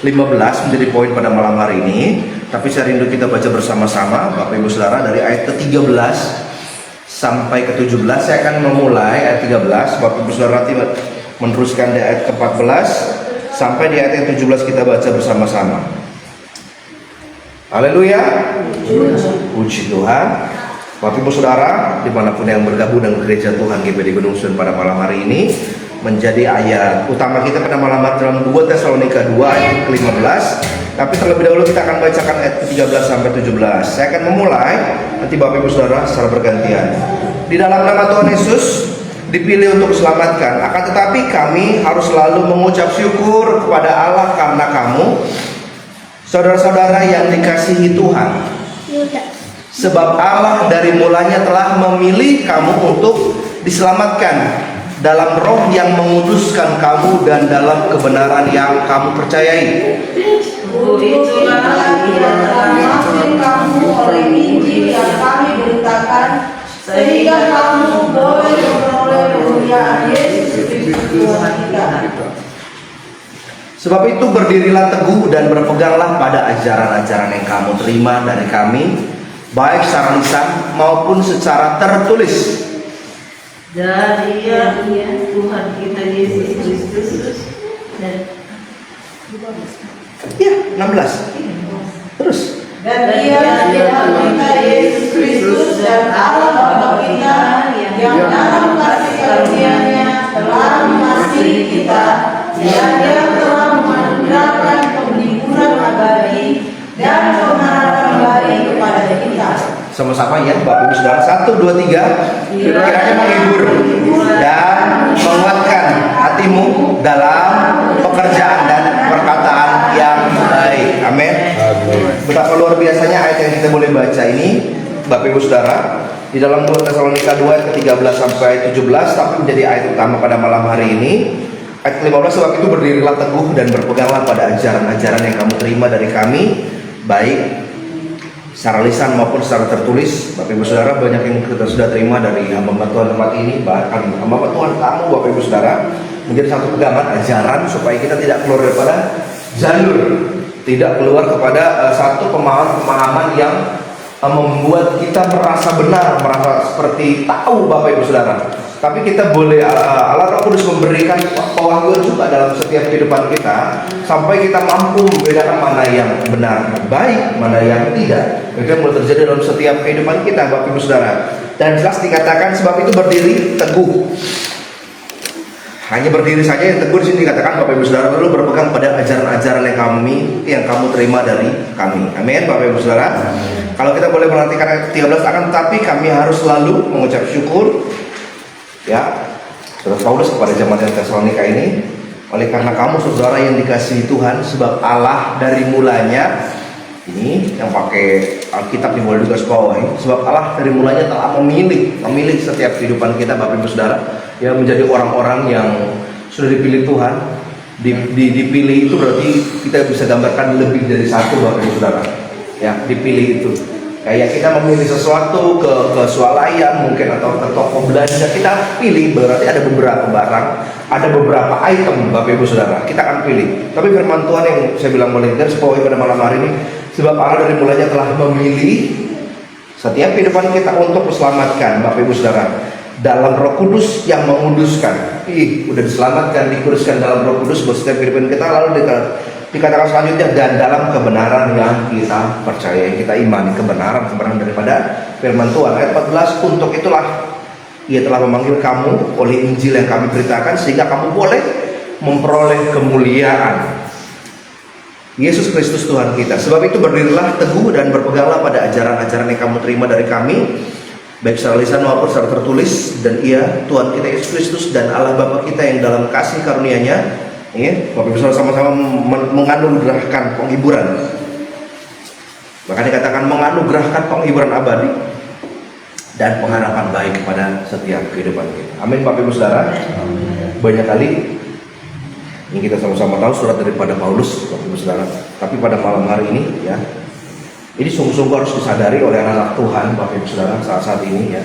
15 menjadi poin pada malam hari ini. Tapi saya rindu kita baca bersama-sama Bapak Ibu Saudara dari ayat ke-13 sampai ke-17. Saya akan memulai ayat 13. Bapak Ibu Saudara nanti meneruskan di ayat ke-14 sampai di ayat yang 17 kita baca bersama-sama. Haleluya. Puji Tuhan. Bapak Ibu Saudara dimanapun yang bergabung dengan gereja Tuhan GBD Gunung Sun pada malam hari ini, menjadi ayat utama kita pada malam hari dalam 2 Tesalonika 2 ayat ke-15. Tapi terlebih dahulu kita akan bacakan ayat ke-13 sampai 17. Saya akan memulai, nanti Bapak Ibu Saudara secara bergantian. Di dalam nama Tuhan Yesus dipilih untuk diselamatkan, akan tetapi kami harus selalu mengucap syukur kepada Allah karena kamu, saudara-saudara yang dikasihi Tuhan. Sebab Allah dari mulanya telah memilih kamu untuk diselamatkan dalam roh yang menguduskan kamu dan dalam kebenaran yang kamu percayai. Itulah kamu oleh Injil yang kami beritakan, sehingga kamu boleh memperoleh kemuliaan Yesus Kristus Tuhan kita. Sebab itu berdirilah teguh dan berpeganglah pada ajaran-ajaran yang kamu terima dari kami, baik secara lisan maupun secara tertulis. Dari Tuhan kita Yesus Kristus dan 16. Terus. Dan Dia Tuhan kita Yesus Kristus dan Allah Bapa kita yang dalam kasih karunia-Nya telah mengasihi kita, dan Dia telah menganugerahkan penghiburan abadi dan pengharapan baik kepada kita. Sama-sama ya Bapak Ibu Saudara. 1, 2, 3. Kiranya menghibur dan menguatkan hatimu dalam pekerjaan dan perkataan yang baik. Amin. Betapa luar biasanya ayat yang kita boleh baca ini Bapak Ibu Saudara di dalam 2 Tesalonika 2 ayat ke-13 sampai 17, tapi menjadi ayat utama pada malam hari ini. Ayat ke-15, sebab itu berdirilah teguh dan berpeganglah pada ajaran-ajaran yang kamu terima dari kami, baik secara lisan maupun secara tertulis. Bapak Ibu Saudara, banyak yang kita sudah terima dari hamba Tuhan tempat ini, bahkan hamba Tuhan kamu Bapak Ibu Saudara, menjadi satu pegangan ajaran supaya kita tidak keluar daripada jalur, tidak keluar kepada satu pemahaman yang membuat kita merasa benar, merasa seperti tahu Bapak Ibu Saudara. Tapi kita boleh, Allah Roh Kudus memberikan pewahyuan juga dalam setiap kehidupan kita, sampai kita mampu membedakan mana yang benar dan baik, mana yang tidak. Itu mulai terjadi dalam setiap kehidupan kita Bapak Ibu Saudara. Dan jelas dikatakan sebab itu berdiri teguh. Hanya berdiri saja yang teguh di sini dikatakan Bapak Ibu Saudara, lalu berpegang pada ajaran-ajaran yang kamu terima dari kami. Amin Bapak Ibu Saudara. Kalau kita boleh perhatikan ayat 13, akan tetapi kami harus selalu mengucap syukur, ya, Saudara Paulus kepada jemaat Tesalonika ini, oleh karena kamu saudara yang dikasihi Tuhan, sebab Allah dari mulanya, ini yang pakai Alkitab boleh juga sebawahi, sebab Allah dari mulanya telah memilih setiap kehidupan kita Bapak Ibu Saudara, yang menjadi orang-orang yang sudah dipilih Tuhan. Dipilih itu berarti kita bisa gambarkan lebih dari satu Bapak Ibu Saudara, ya, dipilih itu kayak kita memilih sesuatu ke swalayan mungkin atau ke toko belanja, kita pilih, berarti ada beberapa barang, ada beberapa item Bapak Ibu Saudara, kita akan pilih. Tapi firman Tuhan yang saya bilang boleh dan sebawahi pada malam hari ini, sebab Allah dari mulanya telah memilih setiap kehidupan kita untuk diselamatkan Bapak Ibu Saudara dalam Roh Kudus yang menguduskan. Udah diselamatkan, dikuduskan dalam Roh Kudus buat setiap kehidupan kita. Lalu dikatakan selanjutnya, dan dalam kebenaran yang kita percaya, yang kita imani, kebenaran daripada firman Tuhan. Ayat 14, untuk itulah Ia telah memanggil kamu oleh Injil yang kami beritakan, sehingga kamu boleh memperoleh kemuliaan Yesus Kristus Tuhan kita. Sebab itu berdirilah teguh dan berpeganglah pada ajaran-ajaran yang kamu terima dari kami, baik secara lisan maupun secara tertulis. Dan Ia Tuhan kita Yesus Kristus dan Allah Bapa kita yang dalam kasih karunia-Nya, ya, Bapak Ibu Saudara, sama-sama menganugerahkan penghiburan. Bahkan dikatakan menganugerahkan penghiburan abadi dan pengharapan baik kepada setiap kehidupan kita. Amin Bapak Ibu Saudara. Banyak kali ini kita sama-sama tahu surat daripada Paulus Bapak Ibu Saudara. Tapi pada malam hari ini, ya, ini sungguh-sungguh harus disadari oleh anak-anak Tuhan Bapak Ibu Saudara saat ini, ya.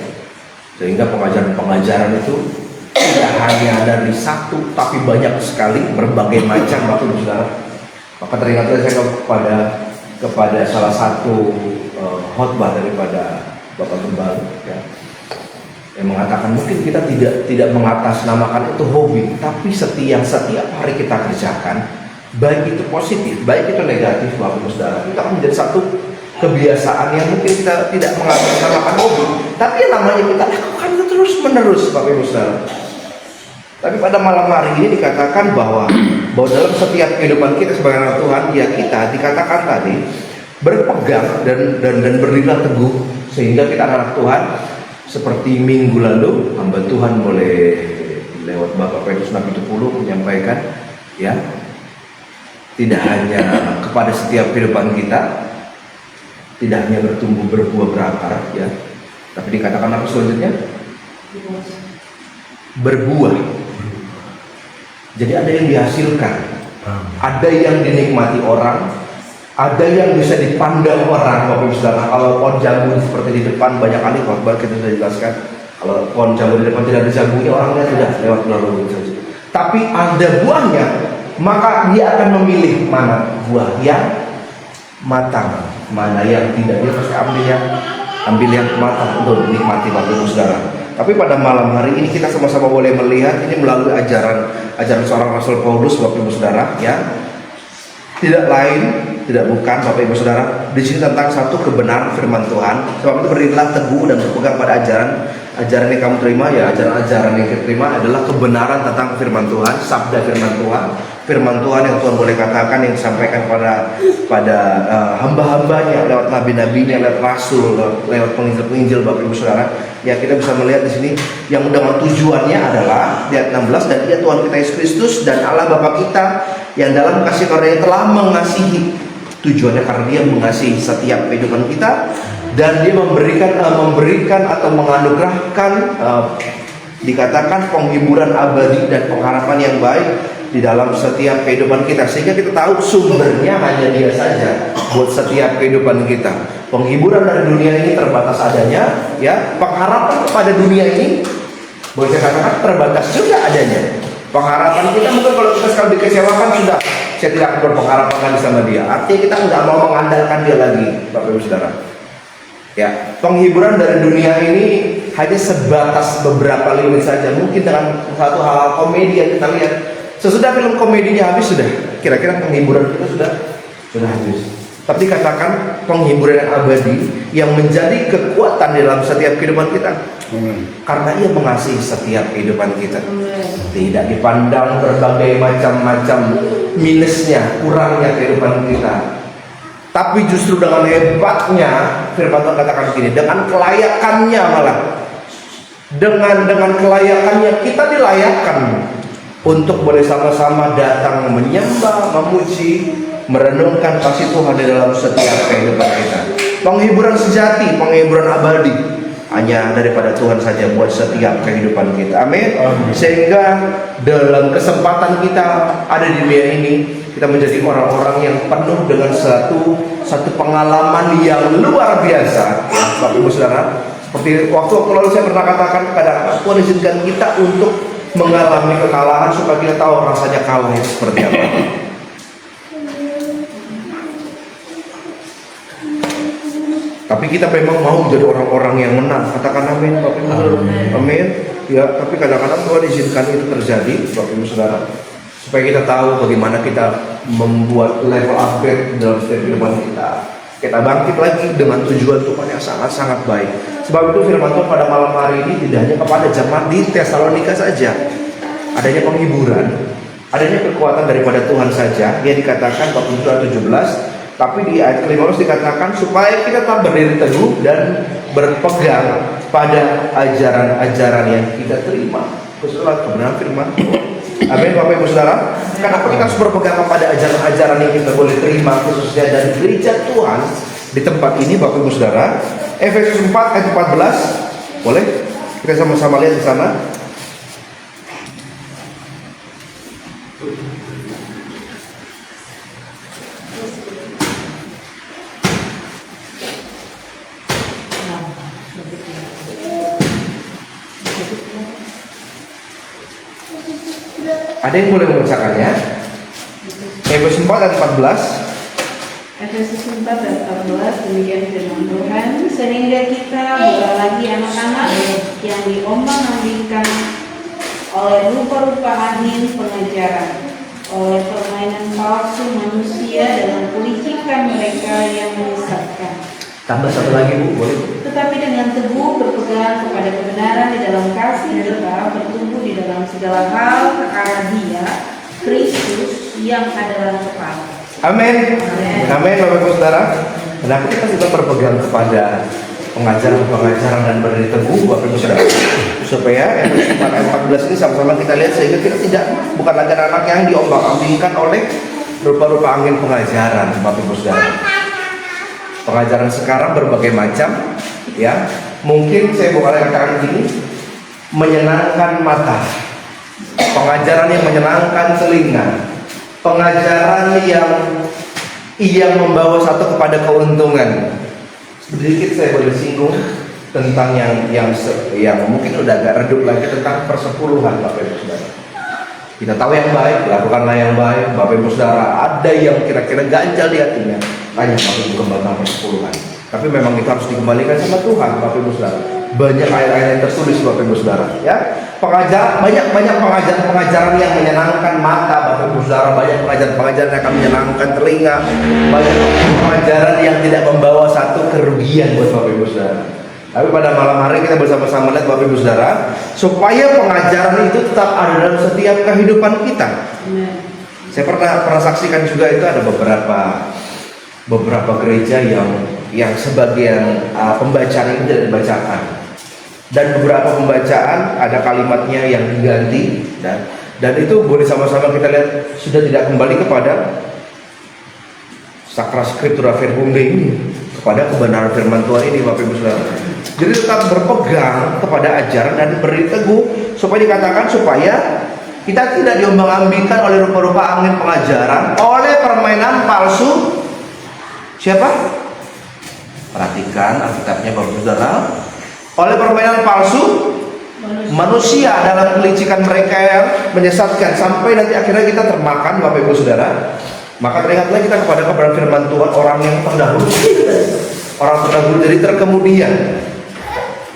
Sehingga pengajaran-pengajaran itu tidak hanya dari satu, tapi banyak sekali, berbagai macam Bapak Ibu Saudara. Maka teringat saya kepada salah satu khotbah daripada Bapak Gembala, ya, yang mengatakan mungkin kita tidak mengatasnamakan itu hobi, tapi setiap hari kita kerjakan, baik itu positif, baik itu negatif, Bapak Ibu Saudara, itu akan menjadi satu kebiasaan yang mungkin kita tidak mengatasnamakan hobi, tapi yang namanya kita lakukan itu terus menerus, Bapak Ibu Saudara. Tapi pada malam hari ini dikatakan bahwa dalam setiap kehidupan kita sebagai anak Tuhan, ya kita dikatakan tadi berpegang dan berdirilah teguh, sehingga kita anak Tuhan. Seperti minggu lalu hamba Tuhan boleh lewat Bapak Petrus 10 menyampaikan, ya, tidak hanya kepada setiap kehidupan kita, tidak hanya bertumbuh berbuah berakar, ya, tapi dikatakan apa selanjutnya? Berbuah. Jadi ada yang dihasilkan, ada yang dinikmati orang, ada yang bisa dipandang orang. Bapak Ibu Saudara, kalau pohon jambu seperti di depan, banyak kali khotbah kita sudah jelaskan, kalau pohon jambu di depan tidak ada jambunya, orang lihat sudah lewat melalui saja. Tapi ada buahnya, maka dia akan memilih mana buah yang matang, mana yang tidak. Dia pasti ambil yang matang untuk dinikmati, Bapak Ibu Saudara. Tapi pada malam hari ini kita sama-sama boleh melihat ini melalui ajaran seorang Rasul Paulus, Bapak Ibu Saudara, ya. Tidak lain, tidak bukan, Bapak Ibu Saudara, di sini tentang satu kebenaran firman Tuhan. Sebab itu berdirilah teguh dan berpegang pada ajaran yang kamu terima, ya, ajaran yang kita terima adalah kebenaran tentang firman Tuhan, sabda firman Tuhan yang Tuhan boleh katakan, yang disampaikan pada hamba-hambanya lewat nabi-nabinya, lewat rasul, lewat penginjil-penginjil, Bapak Ibu Saudara. Ya, kita bisa melihat di sini yang dengan tujuannya adalah di ayat 16, dan Dia Tuhan kita Yesus Kristus dan Allah Bapa kita yang dalam kasih karunia telah mengasihi. Tujuannya karena Dia mengasihi setiap kehidupan kita, dan Dia memberikan atau menganugerahkan dikatakan penghiburan abadi dan pengharapan yang baik di dalam setiap kehidupan kita, sehingga kita tahu sumbernya hanya Dia saja buat setiap kehidupan kita. Penghiburan dari dunia ini terbatas adanya, ya. Pengharapan kepada dunia ini boleh saya katakan terbatas juga adanya. Pengharapan kita mungkin kalau kita sekali dikecewakan, sudah, saya tidak akan berpengharap lagi sama dia. Artinya kita nggak mau mengandalkan dia lagi, Bapak Ibu Saudara. Ya, penghiburan dari dunia ini hanya sebatas beberapa lini saja. Mungkin dengan satu hal komedi yang kita lihat, sesudah film komedinya habis, sudah kira-kira penghiburan kita sudah habis. Tapi katakan penghiburan yang abadi yang menjadi kekuatan dalam setiap kehidupan kita, karena Ia mengasihi setiap kehidupan kita. Tidak dipandang berbagai macam minusnya, kurangnya kehidupan kita, tapi justru dengan hebatnya firman Tuhan katakan begini, dengan kelayakannya, malah dengan kelayakannya kita dilayakkan untuk bersama-sama datang menyembah, memuji, merenungkan kasih Tuhan di dalam setiap kehidupan kita. Penghiburan sejati, penghiburan abadi hanya daripada Tuhan saja buat setiap kehidupan kita. Amin. Sehingga dalam kesempatan kita ada di dunia ini, kita menjadi orang-orang yang penuh dengan satu pengalaman yang luar biasa, ya, Bapak Ibu Saudara. Seperti waktu lalu saya pernah katakan, kadang Tuhan izinkan kita untuk mengalami kekalahan supaya kita tahu rasanya kalah itu seperti apa. Tapi kita memang mau menjadi orang-orang yang menang. Katakan amin, Bapak Ibu. Amin. Ya, tapi kadang-kadang Tuhan izinkan itu terjadi, Bapak Ibu Saudara, supaya kita tahu bagaimana kita membuat level upgrade dalam setiap kehidupan kita. Kita bangkit lagi dengan tujuan Tuhan yang sangat-sangat baik. Sebab itu firman Tuhan pada malam hari ini tidak hanya kepada jemaat di Tesalonika saja adanya penghiburan, adanya kekuatan daripada Tuhan saja, yang dikatakan bab 17, tapi di ayat ke-15 dikatakan supaya kita tetap berdiri teguh dan berpegang pada ajaran-ajaran yang kita terima. Khususnya kebenaran firman Tuhan. Amin, Bapak Ibu Saudara. Kenapa kita harus berpegang kepada ajaran-ajaran yang kita boleh terima khususnya dari gereja Tuhan di tempat ini, Bapak Ibu Saudara? Efesus 4 ayat 14. Boleh kita sama-sama lihat di sana. Ada yang boleh membacakannya? Efesus 4 ayat 14. Efesus 4 ayat 14, demikian firman Tuhan, sehingga kita bukan lagi anak-anak yang diombang-ambingkan oleh rupa-rupa angin pengajaran, oleh permainan palsu manusia dalam kelicikan mereka yang menyesatkan. Tambah satu lagi Bu, boleh? Tetapi dengan teguh berpegang kepada kebenaran di dalam kasih kita, bertumbuh di dalam segala hal ke arah Dia, Kristus yang adalah kepala. Amin. Amin Bapak Ibu Saudara. Kenapa kita juga berpegang kepada pengajaran-pengajaran dan berdiri teguh Bapak Ibu Saudara? Supaya Efesus 4 ayat 14 ini sama-sama kita lihat sehingga kita tidak bukan lagi anak yang diombang-ambingkan oleh rupa-rupa angin pengajaran Bapak Ibu Saudara. Pengajaran sekarang berbagai macam, ya. Mungkin saya bukan katakan gini, menyenangkan mata, pengajaran yang menyenangkan telinga, pengajaran yang membawa satu kepada keuntungan. Sedikit saya boleh singgung tentang yang mungkin udah agak redup lagi tentang persepuluhan Bapak Ibu Saudara. Kita tahu yang baik, lakukanlah yang baik Bapak Ibu Saudara. Ada yang kira-kira ganjal di hatinya, tanya Bapak Ibu kembalikan persepuluhan. Tapi memang itu harus dikembalikan sama Tuhan Bapak Ibu Saudara. Banyak ayat-ayat yang tertulis Bapak Ibu Saudara, ya. Banyak pengajaran yang menyenangkan mata Bapak Ibu Saudara, banyak pengajaran yang akan menyenangkan telinga, banyak pengajaran yang tidak membawa satu kerugian buat Bapak Ibu Saudara. Tapi pada malam hari kita bersama-sama lihat Bapak Ibu Saudara, supaya pengajaran itu tetap ada dalam setiap kehidupan kita. Saya pernah saksikan juga itu ada beberapa gereja yang sebagian pembacaan itu tidak dibacakan, dan beberapa pembacaan ada kalimatnya yang diganti, dan itu boleh sama-sama kita lihat sudah tidak kembali kepada Sacra Scriptura Verbum Dei ini, kepada kebenaran firman Tuhan ini Bapak Ibu Saudara. Jadi tetap berpegang kepada ajaran dan berdiri teguh, supaya dikatakan supaya kita tidak diombang-ambingkan oleh rupa-rupa angin pengajaran, oleh permainan palsu. Siapa? Perhatikan Alkitabnya Bapak Ibu Saudara. Oleh permainan palsu manusia dalam kelicikan mereka yang menyesatkan, sampai nanti akhirnya kita termakan Bapak Ibu Saudara. Maka teringatlah kita kepada kebenaran firman Tuhan, orang yang terdahulu, jadi terkemudian.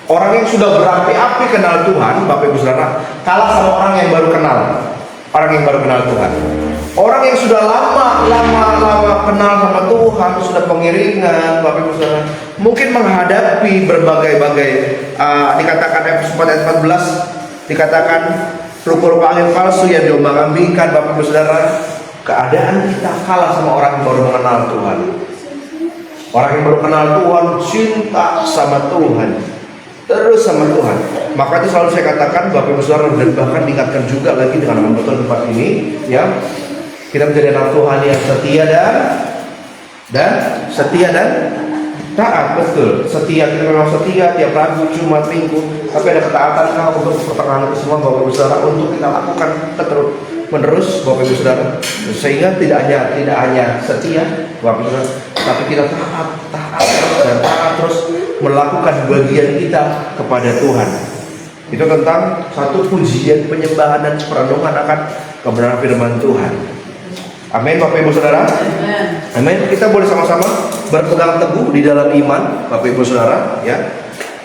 Orang yang sudah berapi-api kenal Tuhan Bapak Ibu Saudara kalah sama orang yang baru kenal. Orang yang baru kenal Tuhan, orang yang sudah lama kenal sama Tuhan, sudah pengiringan Bapak Ibu Saudara, mungkin menghadapi berbagai dikatakan Efesus 4 ayat 14, dikatakan rupa-rupa angin palsu yang diombang-ambingkan Bapak Ibu Saudara. Keadaan kita kalah sama orang yang baru mengenal Tuhan. Orang yang baru kenal Tuhan cinta sama Tuhan, terus sama Tuhan. Maka itu selalu saya katakan Bapak Ibu Saudara, dan bahkan diingatkan juga lagi dengan betul tempat ini, ya, kita menjadi anak Tuhan yang setia dan taat. Betul, setia, kita memang setia tiap Rabu, Jumat, Minggu, tapi ada ketaatan untuk pertengahan itu semua Bapak Ibu Saudara, untuk kita lakukan menerus Bapak Ibu Saudara, sehingga tidak hanya setia Bapak Ibu Saudara, tapi kita taat terus melakukan bagian kita kepada Tuhan. Itu tentang satu pujian, penyembahan dan perenungan akan kebenaran firman Tuhan. Amin Bapak Ibu Saudara. Amin. Kita boleh sama-sama berpegang teguh di dalam iman Bapak Ibu Saudara, ya,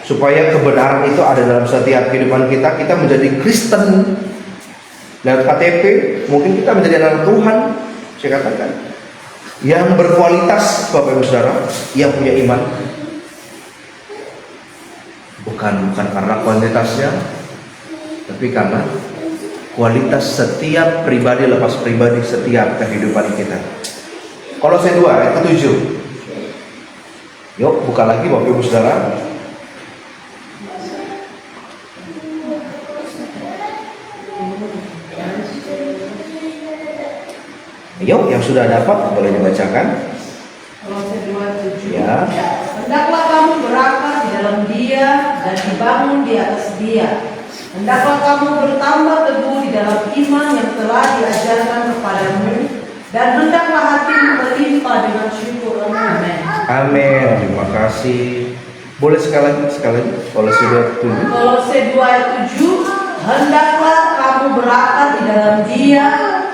supaya kebenaran itu ada dalam setiap kehidupan kita. Kita menjadi Kristen dan KTP, mungkin kita menjadi anak Tuhan, saya katakan, yang berkualitas Bapak Ibu Saudara, yang punya iman. Bukan karena kuantitasnya, tapi karena kualitas setiap pribadi lepas pribadi setiap kehidupan kita. Kolose 2 ayat ke-7. Yuk buka lagi Bapak Ibu Saudara. Yuk, yang sudah dapat boleh dibacakan. Kolose 2:7. Ya. Hendaklah kamu berakar di dalam Dia dan dibangun di atas Dia. Hendaklah kamu bertambah teguh di dalam iman yang telah diajarkan kepadamu, dan hendaklah hatimu berlimpah dengan syukur. Amin. Amin. Terima kasih. Boleh sekali lagi. Kolose 2:7. Kolose 2 ayat 7. Hendaklah kamu berakar di dalam Dia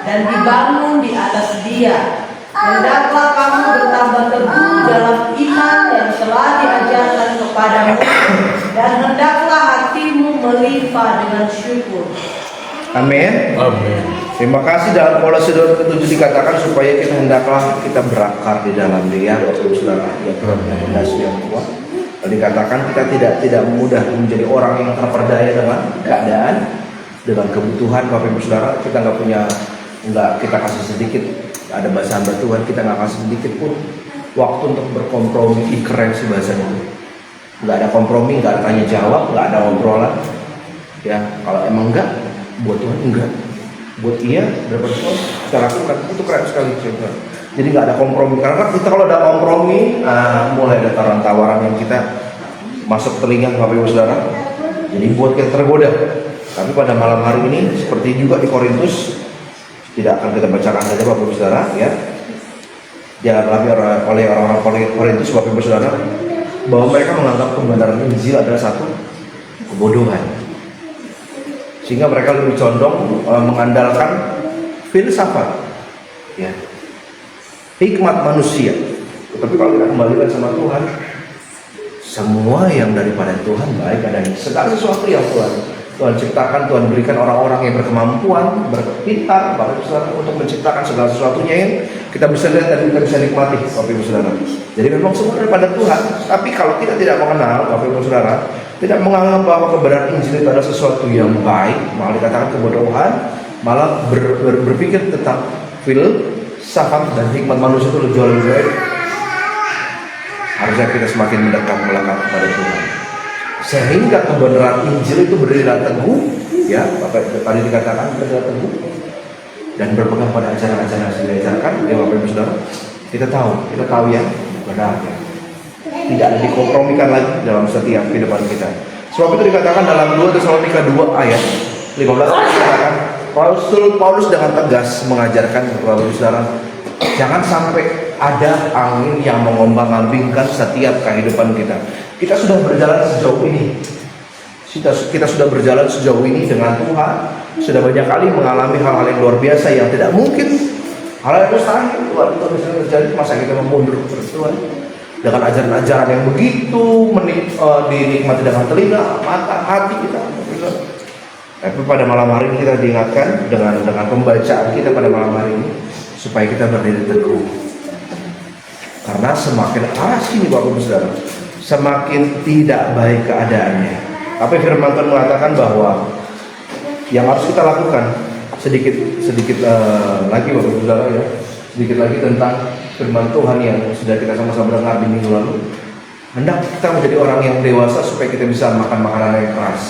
dan dibangun di atas Dia. Dia. Hendaklah kamu bertambah teguh dalam iman yang telah diajarkan kepadamu, dan hendaklah hatimu melimpah dengan syukur. Amin. Amin. Terima kasih. Dalam Kolose 2:7 dikatakan supaya kita hendaklah kita berakar di dalam Dia, saudara, ya, fondasi yang kuat. Dan dikatakan kita tidak mudah menjadi orang yang terperdaya dengan keadaan, dengan kebutuhan. Bapak Ibu Saudara, kita kita kasih sedikit, ada bahasan Tuhan, kita nggak kasih sedikit pun waktu untuk berkompromi. Keren sih bahasanya. Nggak ada kompromi, nggak ada tanya jawab, nggak ada obrolan. Ya, kalau emang enggak, buat Tuhan enggak, buat iya berbuat Tuhan kita lakukan. Itu keren sekali, saudara. Jadi nggak ada kompromi, karena kita kalau ada kompromi, mulai ada tawaran yang kita masuk telinga Bapak Ibu Saudara, jadi buat kita tergoda. Tapi pada malam hari ini, seperti juga di Korintus, tidak akan kita bacakan saja Bapak Ibu Saudara, ya. Jangan lagi oleh orang-orang Korintus, Bapak Ibu Saudara, bahwa mereka menganggap kebenaran Injil adalah satu kebodohan, sehingga mereka lebih condong mengandalkan filsafat, ya, hikmat manusia. Tetapi kalau kita kembalikan sama Tuhan, semua yang daripada Tuhan baik adanya. Segala sesuatu yang Tuhan ciptakan, Tuhan berikan orang-orang yang berkemampuan, berpintar, Bapak Ibu Saudara, untuk menciptakan segala sesuatunya yang kita bisa lihat dan kita bisa nikmati, Bapak Ibu Saudara. Jadi memang semua daripada Tuhan. Tapi kalau kita tidak mengenal, Bapak Ibu Saudara, tidak menganggap bahwa kebenaran Injil itu adalah sesuatu yang baik, malah dikatakan kebodohan, malah berpikir tentang filsafat dan hikmat manusia itu jauh lebih baik, harusnya kita semakin mendekat melekat kepada Tuhan, sehingga kebenaran Injil itu berdiri teguh, ya, Bapak tadi dikatakan berdiri teguh dan berpegang pada ajaran-ajaran yang sudah diajarkan, ya Bapak Ibu Saudara. Kita tahu yang benar, ya. Tidak ada dikompromikan lagi dalam setiap kehidupan kita. Sebab itu dikatakan dalam 2 Tesalonika 2 ayat 15 dikatakan, Paulus dengan tegas mengajarkan Bapak Ibu Saudara, jangan sampai ada angin yang mengombang-ambingkan setiap kehidupan kita. Kita sudah berjalan sejauh ini. Kita sudah berjalan sejauh ini dengan Tuhan. Sudah banyak kali mengalami hal-hal yang luar biasa yang tidak mungkin, hal yang mustahil Tuhan itu bisa terjadi. Masa kita memundur terus Tuhan dengan ajaran-ajaran yang begitu dinikmati dengan telinga, mata, hati kita. Tapi pada malam hari ini kita diingatkan dengan pembacaan kita pada malam hari ini supaya kita berdiri teguh. Karena semakin arah sini Bapak Ibu Saudara, semakin tidak baik keadaannya. Tapi firman Tuhan mengatakan bahwa yang harus kita lakukan sedikit lagi Bapak Ibu Saudara, ya, sedikit lagi tentang firman Tuhan yang sudah kita sama-sama dengar di minggu lalu. Hendak kita menjadi orang yang dewasa supaya kita bisa makan makanan yang keras.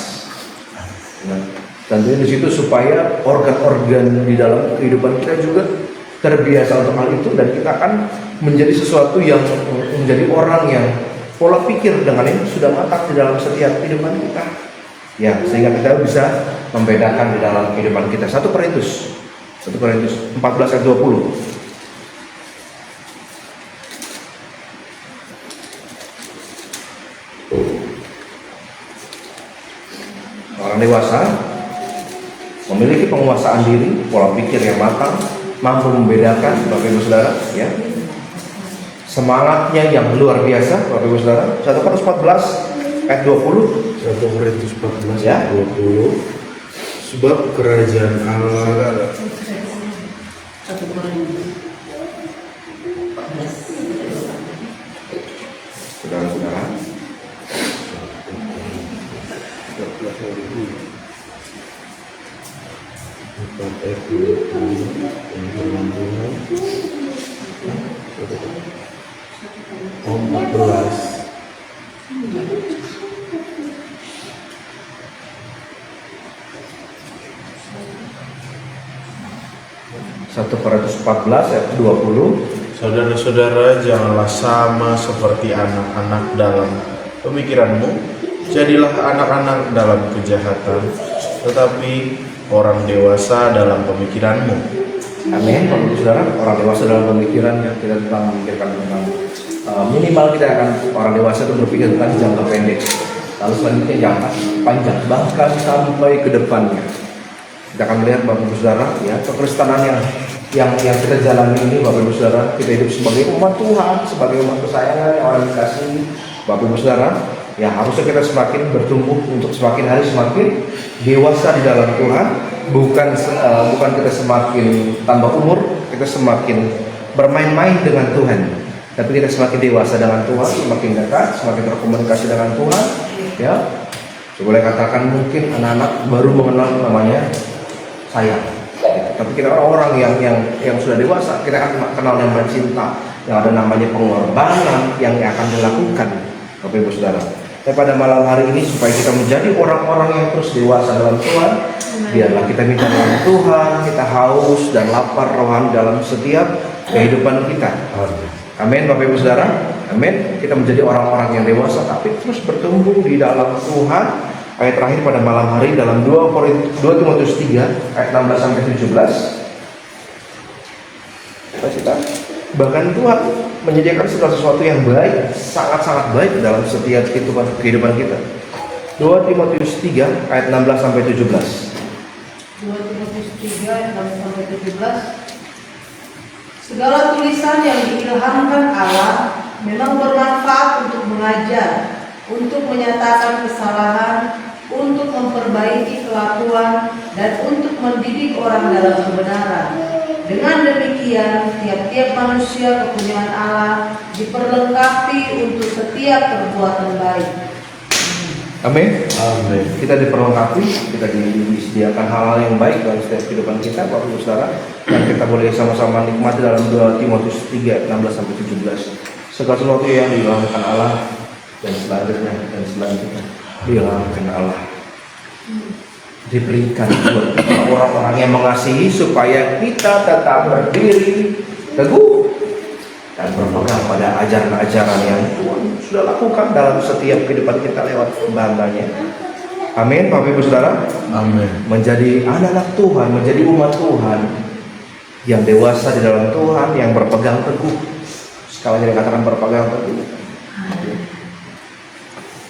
Nah, tentunya di situ supaya organ-organ di dalam kehidupan kita juga terbiasa untuk hal itu, dan kita akan menjadi sesuatu yang menjadi orang yang pola pikir dengan ini sudah matang di dalam setiap kehidupan kita, ya, sehingga kita bisa membedakan di dalam kehidupan kita. 1 Korintus 14 ayat 20. Orang dewasa memiliki penguasaan diri, pola pikir yang matang, mampu membedakan, Bapak Ibu Saudara, ya. Semangatnya yang luar biasa, Bapak Ibu Saudara. 1 Korintus 14 ayat 20. 1 Korintus 14 Ya. ayat 20. Sebab kerajaan Allah Saudara-saudara, 4 ayat 20 yang firman Tuhan. 14. Satu Korintus 14 ayat 20. Saudara-saudara, janganlah sama seperti anak-anak dalam pemikiranmu. Jadilah anak-anak dalam kejahatan, tetapi orang dewasa dalam pemikiranmu. Amin, Bapak Ibu Saudara. Orang dewasa dalam pemikiran, ya, kita tentang memikirkan tentang minimal kita akan orang dewasa itu berpikir tentang jangka pendek, lalu selanjutnya jangka panjang, bahkan sampai ke depannya. Kita akan melihat Bapak Ibu Saudara, ya, kekristenan yang yang kita jalani ini, Bapak Ibu Saudara, kita hidup sebagai umat Tuhan, sebagai umat kesayangan yang orang dikasihi, Bapak Ibu Saudara, ya harusnya kita semakin bertumbuh untuk semakin hari semakin dewasa di dalam Tuhan, bukan kita semakin tambah umur, kita semakin bermain-main dengan Tuhan, tapi kita semakin dewasa dengan Tuhan, semakin dekat, semakin terkomunikasi dengan Tuhan, ya. Boleh katakan mungkin anak-anak baru mengenal namanya sayang. Tapi kita orang yang sudah dewasa, kita akan kenal namanya cinta, yang ada namanya pengorbanan yang akan dilakukan, Bapak Ibu Saudara. Tapi pada malam hari ini supaya kita menjadi orang-orang yang terus dewasa dalam Tuhan, biarlah kita minta dengan Tuhan, kita haus dan lapar rohani dalam setiap kehidupan kita. Amin, Bapak Ibu Saudara. Amin. Kita menjadi orang-orang yang dewasa tapi terus bertumbuh di dalam Tuhan. Ayat terakhir pada malam hari dalam 2 Timotius 3 ayat 16 sampai 17. Kita bahkan Tuhan menyediakan segala sesuatu yang baik, sangat-sangat baik dalam setiap kehidupan kita. 2 Timotius 3 ayat 16 sampai 17. 2 Timotius 3 ayat 16 sampai 17. Segala tulisan yang diilhamkan Allah memang bermanfaat untuk mengajar, untuk menyatakan kesalahan, untuk memperbaiki kelakuan, dan untuk mendidik orang dalam kebenaran. Dengan demikian, tiap-tiap manusia kepunyaan Allah diperlengkapi untuk setiap perbuatan baik. Amin. Amin. Kita diperlengkapi, kita disediakan hal-hal yang baik dalam setiap kehidupan kita, Bapak Ibu Saudara, dan kita boleh sama-sama nikmati dalam 2 Timotius 3 16 sampai 17. Segala sesuatu yang diilhamkan Allah dan selanjutnya diilhamkan Allah diberikan buat orang-orang yang mengasihi supaya kita tetap berdiri teguh dan berpegang pada ajaran-ajaran yang Tuhan sudah lakukan dalam setiap kehidupan kita lewat hamba-Nya. Amin, Bapak Ibu Saudara. Amin. Menjadi anak-anak Tuhan, menjadi umat Tuhan yang dewasa di dalam Tuhan, yang berpegang teguh. Sekali lagi dikatakan berpegang teguh.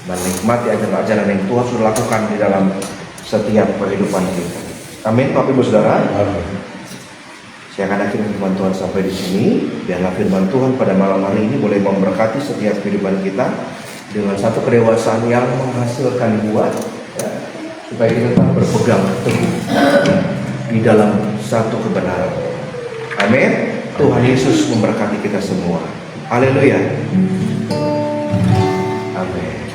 Menikmati ajaran-ajaran yang Tuhan sudah lakukan di dalam setiap kehidupan kita. Amin, Bapak Ibu Saudara. Amin. Saya akan akhiri firman Tuhan sampai di sini. Biarlah firman Tuhan pada malam hari ini boleh memberkati setiap kehidupan kita dengan satu kedewasaan yang menghasilkan buah, ya, supaya kita tetap berpegang teguh di dalam satu kebenaran. Amin. Tuhan Yesus memberkati kita semua. Haleluya. Amin.